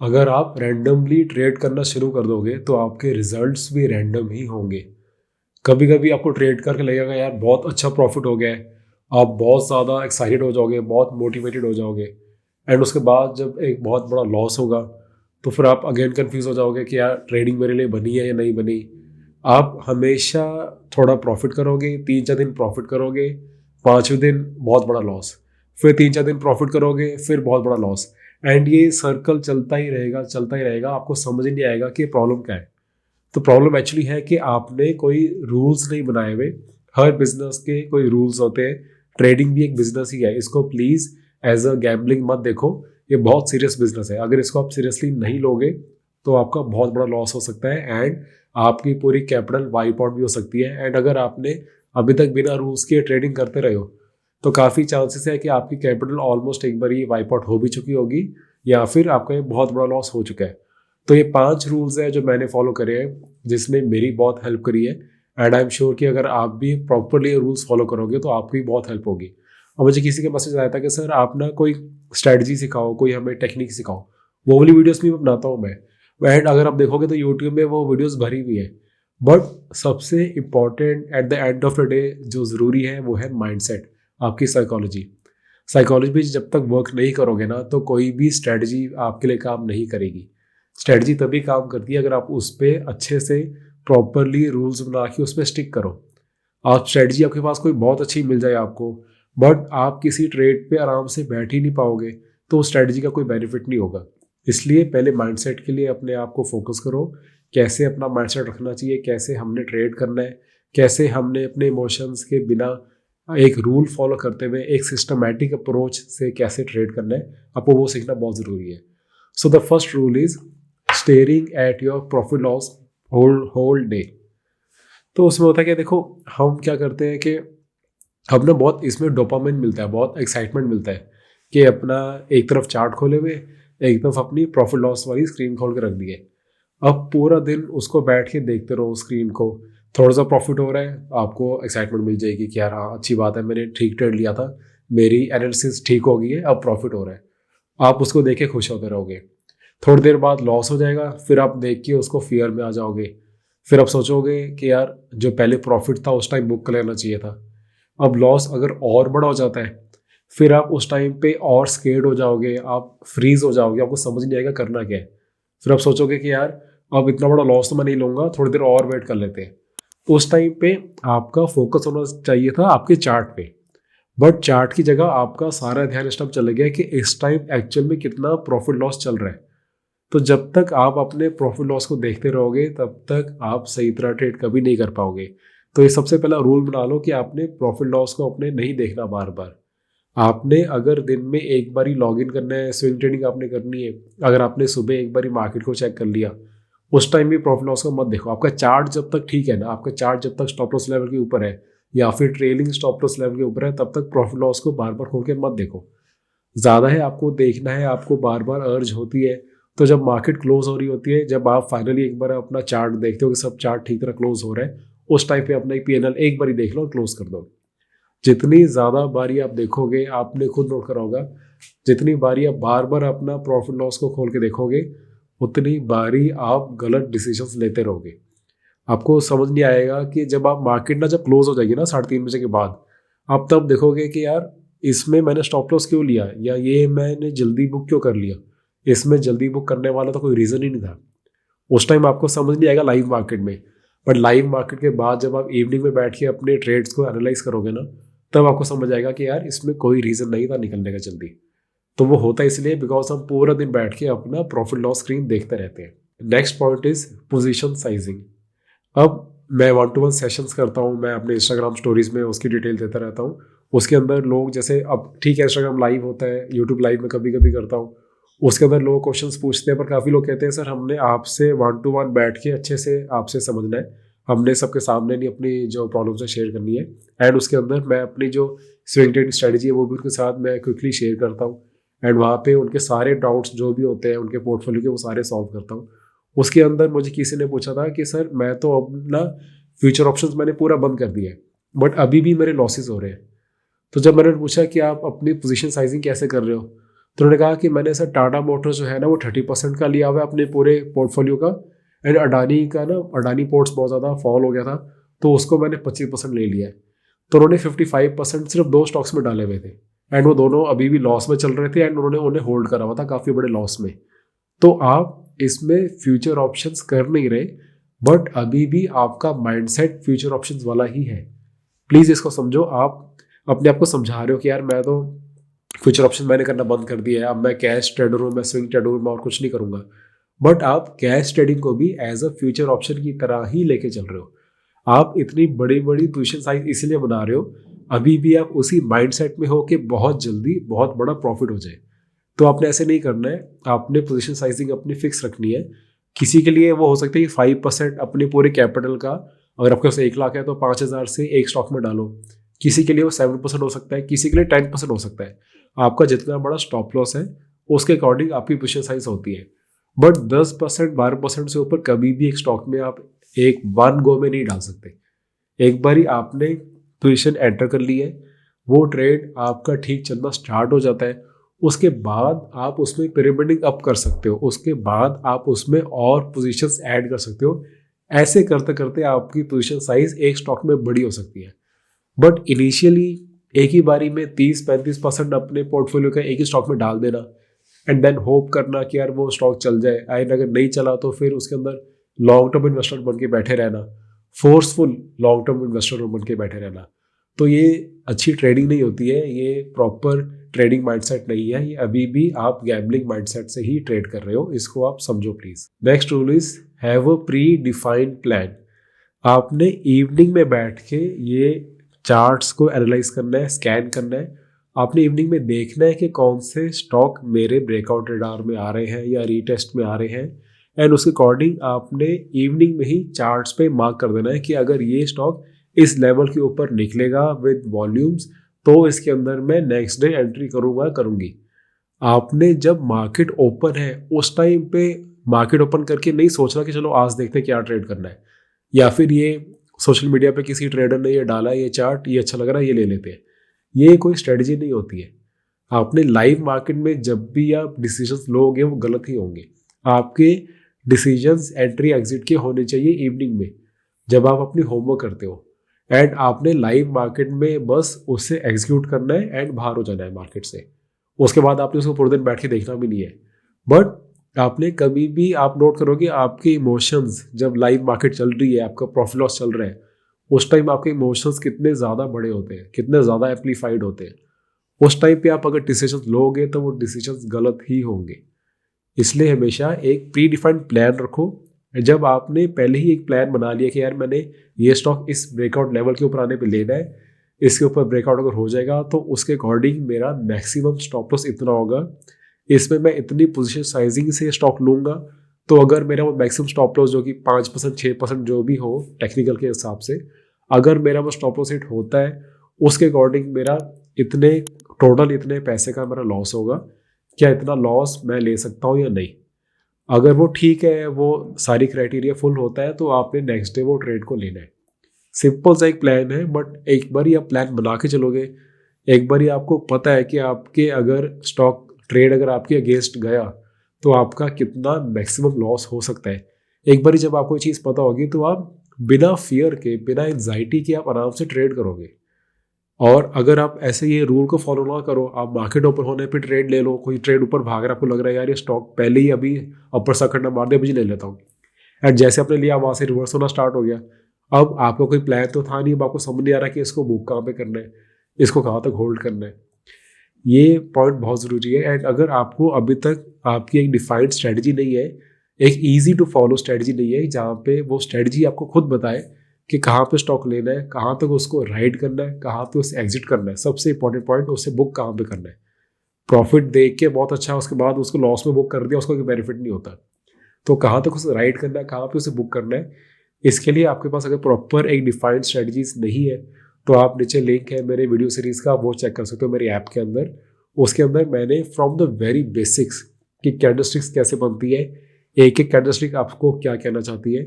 अगर आप randomly trade करना शुरू कर दोगे तो आपके रिजल्ट्स भी रैंडम ही होंगे। कभी कभी आपको ट्रेड करके लगेगा यार बहुत अच्छा प्रॉफिट हो गया है, आप बहुत ज़्यादा एक्साइटेड हो जाओगे, बहुत मोटिवेटेड हो जाओगे। एंड उसके बाद जब एक बहुत बड़ा लॉस होगा तो फिर आप अगेन कंफ्यूज हो जाओगे कि यार ट्रेडिंग मेरे लिए बनी है या नहीं बनी। आप हमेशा थोड़ा प्रॉफिट करोगे, 3-4 दिन प्रॉफिट करोगे, 5वें दिन बहुत बड़ा लॉस, फिर 3-4 दिन प्रॉफिट करोगे, फिर बहुत बड़ा लॉस। एंड ये सर्कल चलता ही रहेगा, चलता ही रहेगा, आपको समझ ही नहीं आएगा कि प्रॉब्लम क्या है। तो प्रॉब्लम एक्चुअली है कि आपने कोई रूल्स नहीं बनाए हुए। हर बिजनेस के कोई रूल्स होते हैं, ट्रेडिंग भी एक बिजनेस ही है। इसको प्लीज़ एज अ गैम्बलिंग मत देखो, ये बहुत सीरियस बिजनेस है। अगर इसको आप सीरियसली नहीं लोगे तो आपका बहुत बड़ा लॉस हो सकता है एंड आपकी पूरी कैपिटल वाइप आउट भी हो सकती है। एंड अगर आपने अभी तक बिना रूल्स के ट्रेडिंग करते रहे हो तो काफ़ी चांसेस है कि आपकी कैपिटल ऑलमोस्ट एक बार ही वाइप आउट हो भी चुकी होगी या फिर आपका ये बहुत बड़ा लॉस हो चुका है। तो ये 5 रूल्स हैं जो मैंने फॉलो करे हैं, जिसने मेरी बहुत हेल्प करी है। एंड आई एम श्योर कि अगर आप भी प्रॉपरली रूल्स फॉलो करोगे तो आपकी बहुत हेल्प होगी। और मुझे किसी का मैसेज आया था कि सर आप ना कोई स्ट्रैटेजी सिखाओ, कोई हमें टेक्निक सिखाओ। वो वाली वीडियोस भी बनाता हूँ मैं। एंड अगर आप देखोगे तो यूट्यूब में वो वीडियोस भरी हुई है। बट सबसे important at the end of the day जो ज़रूरी है वो है माइंडसेट, आपकी साइकोलॉजी। साइकोलॉजी भी जब तक वर्क नहीं करोगे ना तो कोई भी स्ट्रैटेजी आपके लिए काम नहीं करेगी। स्ट्रैटेजी तभी काम करती है अगर आप उस पर अच्छे से प्रॉपरली रूल्स बना के उस पर स्टिक करो। आप स्ट्रैटेजी आपके पास कोई बहुत अच्छी मिल जाए आपको, बट आप किसी ट्रेड पे आराम से बैठ ही नहीं पाओगे तो उस स्ट्रैटेजी का कोई बेनिफिट नहीं होगा। इसलिए पहले माइंडसेट के लिए अपने आप को फोकस करो, कैसे अपना माइंडसेट रखना चाहिए, कैसे हमने ट्रेड करना है, कैसे हमने अपने इमोशंस के बिना एक रूल फॉलो करते हुए एक सिस्टमैटिक अप्रोच से कैसे ट्रेड करना है, आपको वो सीखना बहुत ज़रूरी है। So the first rule is staring at your profit loss whole day. तो उसमें होता है कि देखो हम क्या करते हैं कि हम ना बहुत इसमें डोपामिन मिलता है, बहुत एक्साइटमेंट मिलता है कि अपना एक तरफ चार्ट खोले हुए, एक तरफ अपनी प्रॉफिट लॉस वाली स्क्रीन खोल के रख दिए। अब पूरा दिन उसको बैठ के देखते रहो स्क्रीन को। थोड़ा सा प्रॉफिट हो रहा है, आपको एक्साइटमेंट मिल जाएगी कि यार हाँ अच्छी बात है, मैंने ठीक ट्रेड लिया था, मेरी एनालिसिस ठीक हो गई है, अब प्रॉफिट हो रहा है। आप उसको देख के खुश होते रहोगे। थोड़ी देर बाद लॉस हो जाएगा, फिर आप देख के उसको फियर में आ जाओगे। फिर आप सोचोगे कि यार जो पहले प्रॉफिट था उस टाइम बुक कर लेना चाहिए था। अब लॉस अगर और बड़ा हो जाता है फिर आप उस टाइम पे और स्केर्ड हो जाओगे, आप फ्रीज हो जाओगे, आपको समझ नहीं आएगा करना क्या है। फिर आप सोचोगे कि यार अब इतना बड़ा लॉस तो मैं नहीं लूँगा, थोड़ी देर और वेट कर लेते हैं। तो उस टाइम पे आपका फोकस होना चाहिए था आपके चार्ट पे, बट चार्ट की जगह आपका सारा ध्यान इस टाइम चले गया कि इस टाइम एक्चुअल में कितना प्रॉफिट लॉस चल रहा है। तो जब तक आप अपने प्रॉफिट लॉस को देखते रहोगे तब तक आप सही तरह ट्रेड कभी नहीं कर पाओगे। तो ये सबसे पहला रूल बना लो कि आपने प्रॉफिट लॉस को अपने नहीं देखना बार बार। आपने अगर दिन में एक बार ही लॉग इन करना है, स्विंग ट्रेडिंग आपने करनी है, अगर आपने सुबह एक बार ही मार्केट को चेक कर लिया, उस टाइम भी प्रॉफिट लॉस को मत देखो। आपका चार्ट जब तक ठीक है ना, आपका चार्ट जब तक स्टॉप लॉस लेवल के ऊपर है या फिर ट्रेलिंग स्टॉप लॉस लेवल के ऊपर है, तब तक प्रॉफिट लॉस को बार बार खोल के मत देखो। ज़्यादा है आपको देखना है, आपको बार बार अर्ज होती है तो जब मार्केट क्लोज हो रही होती है, जब आप फाइनली एक बार अपना चार्ट देखते हो कि सब चार्ट ठीक तरह क्लोज हो रहा है, उस टाइम पे अपना पीएनएल एक बार ही देख लो और क्लोज कर दो। जितनी ज़्यादा बारी आप देखोगे, आपने खुद नोट करा होगा, जितनी बारी आप बार बार अपना प्रॉफिट लॉस को खोल के देखोगे उतनी बारी आप गलत डिसीजंस लेते रहोगे। आपको समझ नहीं आएगा कि जब आप मार्केट ना जब क्लोज हो जाएगी ना 3:30 बजे के बाद, आप तब देखोगे कि यार इसमें मैंने स्टॉप लॉस क्यों लिया या ये मैंने जल्दी बुक क्यों कर लिया। इसमें जल्दी बुक करने वाला तो कोई रीज़न ही नहीं था। उस टाइम आपको समझ नहीं आएगा लाइव मार्केट में, बट लाइव मार्केट के बाद जब आप इवनिंग में बैठ के अपने ट्रेड्स को एनालाइज करोगे ना, तब आपको समझ आएगा कि यार इसमें कोई रीज़न नहीं था निकलने का जल्दी। तो वो होता है इसलिए बिकॉज हम पूरा दिन बैठ के अपना प्रॉफिट लॉस स्क्रीन देखते रहते हैं। Next point is position sizing. अब मैं 1-to-1 सेशंस करता हूँ, मैं अपने इंस्टाग्राम स्टोरीज में उसकी डिटेल देता रहता हूँ। उसके अंदर लोग जैसे अब ठीक है इंस्टाग्राम लाइव होता है, यूट्यूब लाइव में कभी कभी करता हूँ, उसके अंदर लोग क्वेश्चंस पूछते हैं, पर काफ़ी लोग कहते हैं सर हमने आपसे 1-to-1 बैठ के अच्छे से आपसे समझना है, हमने सबके सामने नहीं अपनी जो प्रॉब्लम्स है शेयर करनी है। एंड उसके अंदर मैं अपनी जो स्विंग ट्रेडिंग स्ट्रेटजी है वो भी उनके साथ मैं क्विकली शेयर करता हूँ। एंड वहाँ पे उनके सारे डाउट्स जो भी होते हैं उनके पोर्टफोलियो के वो सारे सॉल्व करता हूँ। उसके अंदर मुझे किसी ने पूछा था कि सर मैं तो अब ना फ्यूचर ऑप्शंस मैंने पूरा बंद कर दिया है बट अभी भी मेरे लॉसेस हो रहे हैं। तो जब मैंने पूछा कि आप अपनी पोजीशन साइजिंग कैसे कर रहे हो, तो उन्होंने कहा कि मैंने सर टाटा मोटर जो है ना वो 30% का लिया हुआ है अपने पूरे पोर्टफोलियो का, एंड अडानी का ना, अडानी पोर्ट्स बहुत ज़्यादा फॉल हो गया था तो उसको मैंने 25% ले लिया है। तो उन्होंने 55% सिर्फ 2 स्टॉक्स में डाले हुए थे, एंड वो दोनों अभी भी लॉस में चल रहे थे, एंड उन्होंने उन्हें होल्ड करा हुआ था काफ़ी बड़े लॉस में। तो आप इसमें फ्यूचर ऑप्शंस कर नहीं रहे, बट अभी भी आपका माइंडसेट फ्यूचर ऑप्शंस वाला ही है। प्लीज़ इसको समझो। आप अपने आप को समझा रहे हो कि यार मैं तो फ्यूचर ऑप्शन मैंने करना बंद कर दिया है, अब मैं कैश ट्रेडर हूँ, मैं स्विंग ट्रेडर हूँ, मैं और कुछ नहीं करूँगा। बट आप कैश ट्रेडिंग को भी एज अ फ्यूचर ऑप्शन की तरह ही लेके चल रहे हो। आप इतनी बड़ी बड़ी पोजीशन साइज इसलिए बना रहे हो, अभी भी आप उसी माइंडसेट में हो कि बहुत जल्दी बहुत बड़ा प्रॉफिट हो जाए। तो आपने ऐसे नहीं करना है, आपने पोजीशन साइजिंग अपनी फिक्स रखनी है। किसी के लिए वो हो सकता है कि 5% अपने पूरे कैपिटल का, अगर आपके पास 1 लाख है तो 5,000 से एक स्टॉक में डालो। किसी के लिए वो 7% हो सकता है, किसी के लिए 10% हो सकता है। आपका जितना बड़ा स्टॉप लॉस है उसके अकॉर्डिंग आपकी पोजीशन साइज होती है। बट 10% 12% से ऊपर कभी भी एक स्टॉक में आप एक वन गो में नहीं डाल सकते। एक बार ही आपने पोजीशन एंटर कर ली है, वो ट्रेड आपका ठीक चलना स्टार्ट हो जाता है, उसके बाद आप उसमें पिरामिडिंग अप कर सकते हो, उसके बाद आप उसमें और पोजीशंस ऐड कर सकते हो। ऐसे करते करते आपकी पोजीशन साइज एक स्टॉक में बड़ी हो सकती है। बट इनिशियली एक ही बारी में 30-35% अपने पोर्टफोलियो का एक ही स्टॉक में डाल देना, एंड देन होप करना कि यार वो स्टॉक चल जाए, एंड अगर नहीं चला तो फिर उसके अंदर लॉन्ग टर्म इन्वेस्टर बन के बैठे रहना, फोर्सफुल लॉन्ग टर्म इन्वेस्टर बन के बैठे रहना, तो ये अच्छी ट्रेडिंग नहीं होती है, ये प्रॉपर ट्रेडिंग माइंडसेट नहीं है। ये अभी भी आप गैम्बलिंग माइंडसेट से ही ट्रेड कर रहे हो, इसको आप समझो please. Next rule is have a pre defined plan. आपने इवनिंग में बैठ के ये चार्ट्स को एनालाइज करना है, स्कैन करना है। आपने इवनिंग में देखना है कि कौन से स्टॉक मेरे ब्रेकआउट रडार में आ रहे हैं या रीटेस्ट में आ रहे हैं, एंड उसके अकॉर्डिंग आपने इवनिंग में ही चार्ट्स पे मार्क कर देना है कि अगर ये स्टॉक इस लेवल के ऊपर निकलेगा विद वॉल्यूम्स तो इसके अंदर मैं नेक्स्ट डे एंट्री करूंगा करूंगी। आपने जब मार्केट ओपन है उस टाइम पे मार्केट ओपन करके नहीं सोचना कि चलो आज देखते हैं क्या ट्रेड करना है, या फिर ये सोशल मीडिया पे किसी ट्रेडर ने ये डाला ये चार्ट, ये अच्छा लग रहा है, ये ले लेते हैं। ये कोई स्ट्रेटजी नहीं होती है। आपने लाइव मार्केट में जब भी आप डिसीजंस लोगे वो गलत ही होंगे। आपके डिसीजंस एंट्री एग्जिट के होने चाहिए इवनिंग में, जब आप अपनी होमवर्क करते हो, एंड आपने लाइव मार्केट में बस उससे एग्जीक्यूट करना है एंड बाहर हो जाना है मार्केट से। उसके बाद आपने उसको पूरे दिन बैठ के देखना भी नहीं है। बट आपने कभी भी, आप नोट करोगे आपके इमोशंस जब लाइव मार्केट चल रही है, आपका प्रॉफिट लॉस चल रहा है, उस टाइम आपके इमोशंस कितने ज़्यादा बड़े होते हैं, कितने ज़्यादा एम्पलीफाइड होते हैं। उस टाइम पे आप अगर डिसीजंस लोगे तो वो डिसीजंस गलत ही होंगे। इसलिए हमेशा एक प्री डिफाइंड प्लान रखो। जब आपने पहले ही एक प्लान बना लिया कि यार मैंने ये स्टॉक इस ब्रेकआउट लेवल के ऊपर आने पे लेना है, इसके ऊपर ब्रेकआउट अगर हो जाएगा तो उसके अकॉर्डिंग मेरा मैक्सिमम स्टॉप लॉस इतना होगा, इसमें मैं इतनी पोजीशन साइजिंग से स्टॉक लूँगा, तो अगर मेरा वो मैक्सिमम स्टॉप लॉस जो कि 5% 6% जो भी हो टेक्निकल के हिसाब से, अगर मेरा वो स्टॉप लॉस हिट होता है उसके अकॉर्डिंग मेरा इतने टोटल इतने पैसे का मेरा लॉस होगा, क्या इतना लॉस मैं ले सकता हूँ या नहीं। अगर वो ठीक है, वो सारी क्राइटेरिया फुल होता है, तो आपने नेक्स्ट डे वो ट्रेड को लेना है। सिंपल सा एक प्लान है, बट एक बार ही आप प्लान बना के चलोगे, एक बार ही आपको पता है कि आपके अगर स्टॉक ट्रेड अगर आपके अगेंस्ट गया तो आपका कितना मैक्सिमम लॉस हो सकता है। एक बार जब आपको ये चीज़ पता होगी तो आप बिना फियर के, बिना एंजाइटी के आप आराम से ट्रेड करोगे। और अगर आप ऐसे ये रूल को फॉलो ना करो, आप मार्केट ओपन होने पे ट्रेड ले लो, कोई ट्रेड ऊपर भाग रहा है, आपको लग रहा है यार ये स्टॉक पहले ही अभी अपर सर्किट ना मार दे, अभी ले लेता हूँ, एंड जैसे आपने लिया वहाँ से रिवर्स होना स्टार्ट हो गया। अब आपका कोई प्लान तो था नहीं, अब आपको समझ नहीं आ रहा कि इसको बुक कहाँ पे करना है, इसको कहाँ तक होल्ड करना है। ये पॉइंट बहुत ज़रूरी है। एंड अगर आपको अभी तक आपकी एक डिफाइंड स्ट्रेटजी नहीं है, एक ईजी टू फॉलो स्ट्रेटजी नहीं है, जहाँ पे वो स्ट्रेटजी आपको खुद बताए कि कहाँ पे स्टॉक लेना है, कहाँ तक उसको राइड करना है, कहाँ पे उसे एग्जिट करना है, सबसे इंपॉर्टेंट पॉइंट उसे बुक कहाँ पे करना है। प्रॉफिट देख के बहुत अच्छा, उसके बाद उसको लॉस में बुक कर दिया, उसको कोई बेनिफिट नहीं होता। तो कहाँ तक उसे राइड करना है, कहाँ पे उसे बुक करना है, इसके लिए आपके पास अगर प्रॉपर एक डिफाइंड स्ट्रेटजीज नहीं है तो आप नीचे लिंक है मेरे वीडियो सीरीज का, वो चेक कर सकते हो मेरी ऐप के अंदर। उसके अंदर मैंने फ्रॉम द वेरी बेसिक्स कि कैंडलस्टिक्स कैसे बनती है, एक एक कैंडलस्टिक आपको क्या कहना चाहती है,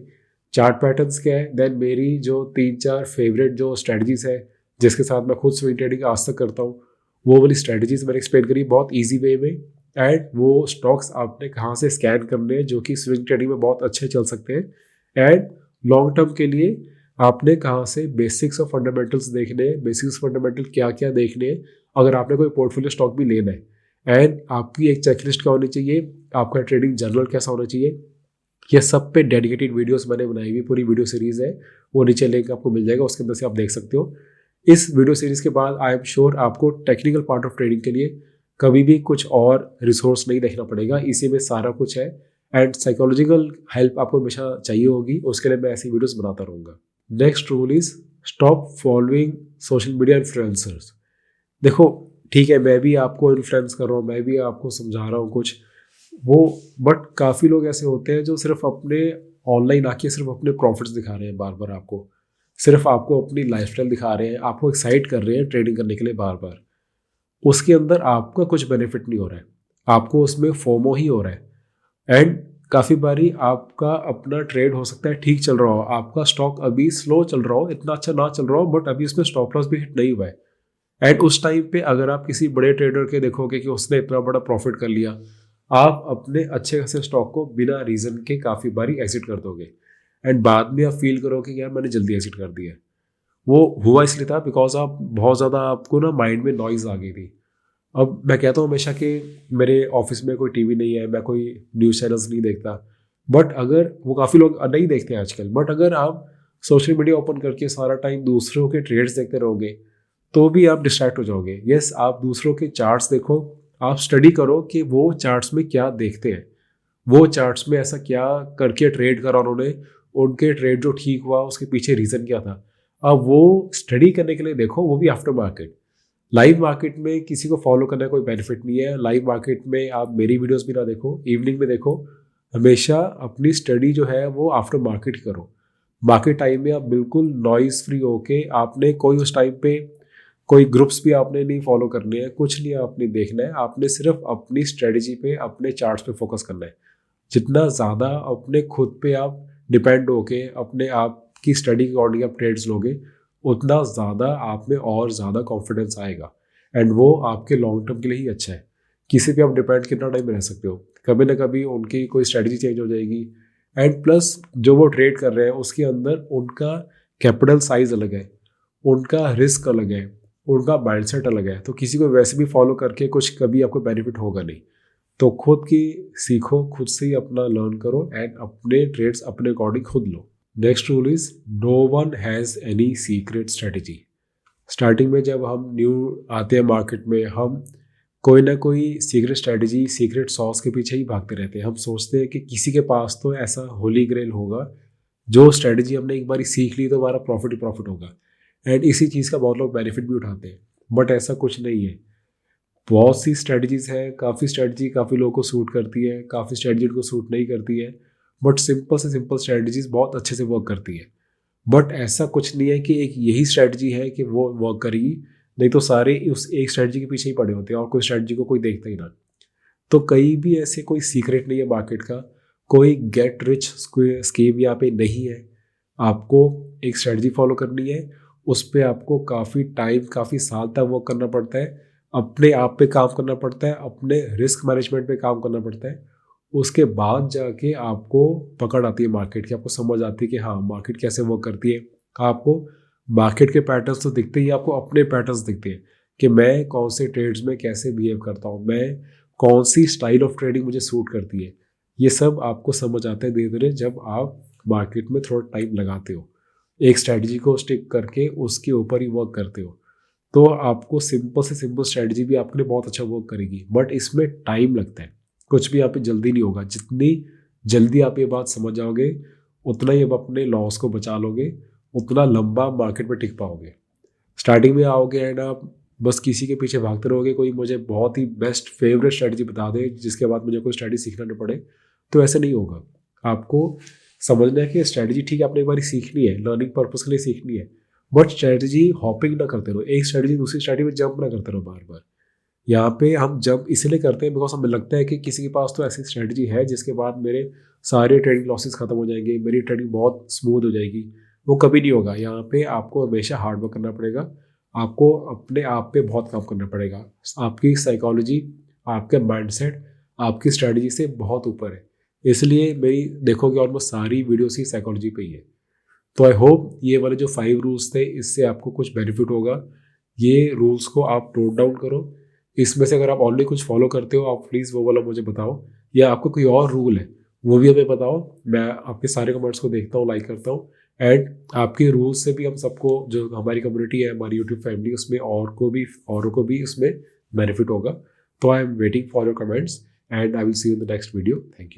चार्ट पैटर्न्स क्या है, देन मेरी जो 3-4 फेवरेट जो स्ट्रेटजीज है जिसके साथ मैं खुद स्विंग ट्रेडिंग आज तक करता हूँ, वो वाली स्ट्रेटजीज मैंने एक्सप्लेन करी बहुत ईजी वे में, एंड वो स्टॉक्स आपने कहाँ से स्कैन करने हैं जो कि स्विंग ट्रेडिंग में बहुत अच्छे चल सकते हैं, एंड लॉन्ग टर्म के लिए आपने कहाँ से बेसिक्स और फंडामेंटल्स देखने हैं, बेसिक्स फंडामेंटल क्या क्या देखने हैं अगर आपने कोई पोर्टफोलियो स्टॉक भी लेना है। एंड आपकी एक चेकलिस्ट क्या होनी चाहिए, आपका ट्रेडिंग जर्नल कैसा होना चाहिए, ये सब पे डेडिकेटेड वीडियोस मैंने बनाई हुई पूरी वीडियो सीरीज़ है, वो नीचे लिंक आपको मिल जाएगा, उसके अंदर से आप देख सकते हो। इस वीडियो सीरीज़ के बाद आई एम श्योर आपको टेक्निकल पार्ट ऑफ ट्रेडिंग के लिए कभी भी कुछ और रिसोर्स नहीं देखना पड़ेगा, इसी में सारा कुछ है। एंड साइकोलॉजिकल हेल्प आपको हमेशा चाहिए होगी, उसके लिए मैं ऐसी वीडियोस बनाता रहूँगा। Next rule is stop following social media influencers. देखो ठीक है, मैं भी आपको इन्फ्लुएंस कर रहा हूँ, मैं भी आपको समझा रहा हूँ कुछ वो, बट काफ़ी लोग ऐसे होते हैं जो सिर्फ अपने ऑनलाइन आके सिर्फ अपने प्रॉफिट्स दिखा रहे हैं बार बार, आपको सिर्फ आपको अपनी लाइफस्टाइल दिखा रहे हैं, आपको एक्साइट कर रहे हैं ट्रेडिंग करने के लिए बार बार। उसके अंदर आपका कुछ बेनिफिट नहीं हो रहा है, आपको उसमें फोमो ही हो रहा है। एंड काफ़ी बारी आपका अपना ट्रेड हो सकता है ठीक चल रहा हो, आपका स्टॉक अभी स्लो चल रहा हो, इतना अच्छा ना चल रहा हो, बट अभी उसमें स्टॉप लॉस भी हिट नहीं हुआ है। एंड उस टाइम पे अगर आप किसी बड़े ट्रेडर के देखोगे कि उसने इतना बड़ा प्रॉफिट कर लिया, आप अपने अच्छे खासे स्टॉक को बिना रीज़न के काफ़ी बारी एग्जिट कर दोगे, एंड बाद में आप फील करोगे कि यार मैंने जल्दी एग्जिट कर दिया। वो हुआ इसलिए था बिकॉज आप बहुत ज़्यादा आपको ना माइंड में नॉइज़ आ गई थी। अब मैं कहता हूँ हमेशा कि मेरे ऑफिस में कोई टीवी नहीं है, मैं कोई न्यूज़ चैनल्स नहीं देखता, बट अगर वो काफ़ी लोग नहीं देखते हैं आजकल, बट अगर आप सोशल मीडिया ओपन करके सारा टाइम दूसरों के ट्रेड्स देखते रहोगे तो भी आप डिस्ट्रैक्ट हो जाओगे। यस, आप दूसरों के चार्ट्स देखो, आप स्टडी करो कि वो चार्ट्स में क्या देखते हैं, वो चार्ट्स में ऐसा क्या करके ट्रेड करा उन्होंने, उनके ट्रेड जो ठीक हुआ उसके पीछे रीज़न क्या था। अब वो स्टडी करने के लिए देखो, वो भी आफ्टर मार्केट। लाइव मार्केट में किसी को फॉलो करने का कोई बेनिफिट नहीं है, लाइव मार्केट में आप मेरी वीडियोस भी ना देखो, इवनिंग में देखो। हमेशा अपनी स्टडी जो है वो आफ्टर मार्केट करो। मार्केट टाइम में आप बिल्कुल नॉइज फ्री होके, आपने कोई उस टाइम पे कोई ग्रुप्स भी आपने नहीं फॉलो करने हैं, कुछ नहीं आपने देखना है, आपने सिर्फ अपनी स्ट्रेटजी पे, अपने चार्ट्स पे फोकस करना है। जितना ज़्यादा अपने खुद पे आप डिपेंड होके अपने आप की स्टडी के अकॉर्डिंग आप ट्रेड्स लोगे, उतना ज़्यादा आप में और ज़्यादा कॉन्फिडेंस आएगा, एंड वो आपके लॉन्ग टर्म के लिए ही अच्छा है। किसी पे आप डिपेंड कितना टाइम रह सकते हो, कभी ना कभी उनकी कोई स्ट्रेटजी चेंज हो जाएगी। एंड प्लस जो वो ट्रेड कर रहे हैं उसके अंदर उनका कैपिटल साइज अलग है, उनका रिस्क अलग है, उनका माइंडसेट अलग है, तो किसी को वैसे भी फॉलो करके कुछ कभी आपको बेनिफिट होगा नहीं। तो खुद की सीखो, खुद से ही अपना लर्न करो, एंड अपने ट्रेड्स अपने अकॉर्डिंग खुद लो। Next rule is no one has any secret strategy. Starting में जब हम न्यू आते हैं मार्केट में, हम कोई ना कोई सीक्रेट स्ट्रेटजी, सीक्रेट सॉस के पीछे ही भागते रहते हैं। हम सोचते हैं कि किसी के पास तो ऐसा होली ग्रेल होगा, जो स्ट्रेटजी हमने एक बार सीख ली तो हमारा प्रॉफिट ही प्रॉफिट होगा, एंड इसी चीज़ का बहुत लोग बेनिफिट भी उठाते हैं। बट ऐसा कुछ नहीं है। बहुत सी स्ट्रेटजीज़ हैं, काफ़ी स्ट्रेटजी काफ़ी लोगों को सूट करती है, काफ़ी स्ट्रेटजी उनको सूट नहीं करती है, बट सिंपल से सिंपल स्ट्रेटजीज़ बहुत अच्छे से वर्क करती है। बट ऐसा कुछ नहीं है कि एक यही स्ट्रेटजी है कि वो वर्क करेगी, नहीं तो सारे उस एक स्ट्रेटजी के पीछे ही पड़े होते हैं और कोई स्ट्रेटजी को कोई देखता ही ना। तो कहीं भी ऐसे कोई सीक्रेट नहीं है मार्केट का, कोई गेट रिच स्कीम यहाँ पे नहीं है। आपको एक स्ट्रेटजी फॉलो करनी है, उस पर आपको काफ़ी टाइम, काफ़ी साल तक वर्क करना पड़ता है, अपने आप पे काम करना पड़ता है, अपने रिस्क मैनेजमेंट पे काम करना पड़ता है। उसके बाद जाके आपको पकड़ आती है मार्केट की, आपको समझ आती है कि हाँ मार्केट कैसे वर्क करती है। आपको मार्केट के पैटर्न्स तो दिखते ही, आपको अपने पैटर्न्स दिखते हैं कि मैं कौन से ट्रेड्स में कैसे बिहेव करता हूँ, मैं कौन सी स्टाइल ऑफ ट्रेडिंग मुझे सूट करती है। ये सब आपको समझ आता है धीरे धीरे जब आप मार्केट में थोड़ा टाइम लगाते हो, एक स्ट्रैटेजी को स्टिक करके उसके ऊपर ही वर्क करते हो, तो आपको सिंपल से सिंपल स्ट्रैटेजी भी आपके लिए बहुत अच्छा वर्क करेगी। बट इसमें टाइम लगता है, कुछ भी आप पे जल्दी नहीं होगा। जितनी जल्दी आप ये बात समझ जाओगे, उतना ही आप अपने लॉस को बचा लोगे, उतना लंबा मार्केट में टिक पाओगे। स्टार्टिंग में आओगे एंड आप बस किसी के पीछे भागते रहोगे, कोई मुझे बहुत ही बेस्ट फेवरेट स्ट्रैटेजी बता दे जिसके बाद मुझे कोई स्ट्रैटेजी सीखना न पड़े, तो ऐसे नहीं होगा। आपको समझना है कि स्ट्रैटेजी ठीक है, आपने एक बार सीखनी है, लर्निंग पर्पस के लिए सीखनी है, बट स्ट्रैटेजी हॉपिंग ना करते रहो, एक स्ट्रैटेजी दूसरी स्ट्रैटेजी में जंप ना करते रहो बार बार। यहाँ पे हम जंप इसलिए करते हैं बिकॉज हमें लगता है कि किसी के पास तो ऐसी स्ट्रैटेजी है जिसके बाद मेरे सारे ट्रेडिंग लॉसेस खत्म हो जाएंगे, मेरी ट्रेडिंग बहुत स्मूथ हो जाएगी। वो कभी नहीं होगा। यहाँ पे आपको हमेशा हार्ड वर्क करना पड़ेगा, आपको अपने आप पे बहुत काम करना पड़ेगा। आपकी साइकोलॉजी, आपका माइंडसेट आपकी स्ट्रैटेजी से बहुत ऊपर है। इसलिए मेरी देखोगे ऑलमोस्ट सारी वीडियोस ही साइकोलॉजी पे ही है। तो आई होप ये वाले जो 5 रूल्स थे इससे आपको कुछ बेनिफिट होगा। ये रूल्स को आप नोट डाउन करो। इसमें से अगर आप ऑलरेडी कुछ फॉलो करते हो आप प्लीज़ वो वाला मुझे बताओ, या आपको कोई और रूल है वो भी हमें बताओ। मैं आपके सारे कमेंट्स को देखता हूँ, लाइक करता हूँ। एंड आपके रूल्स से भी हम सबको, जो हमारी कम्युनिटी है, हमारी यूट्यूब फैमिली, उसमें औरों को भी उसमें बेनिफिट होगा। तो I am waiting for your comments and I will see you in the next video. Thank you.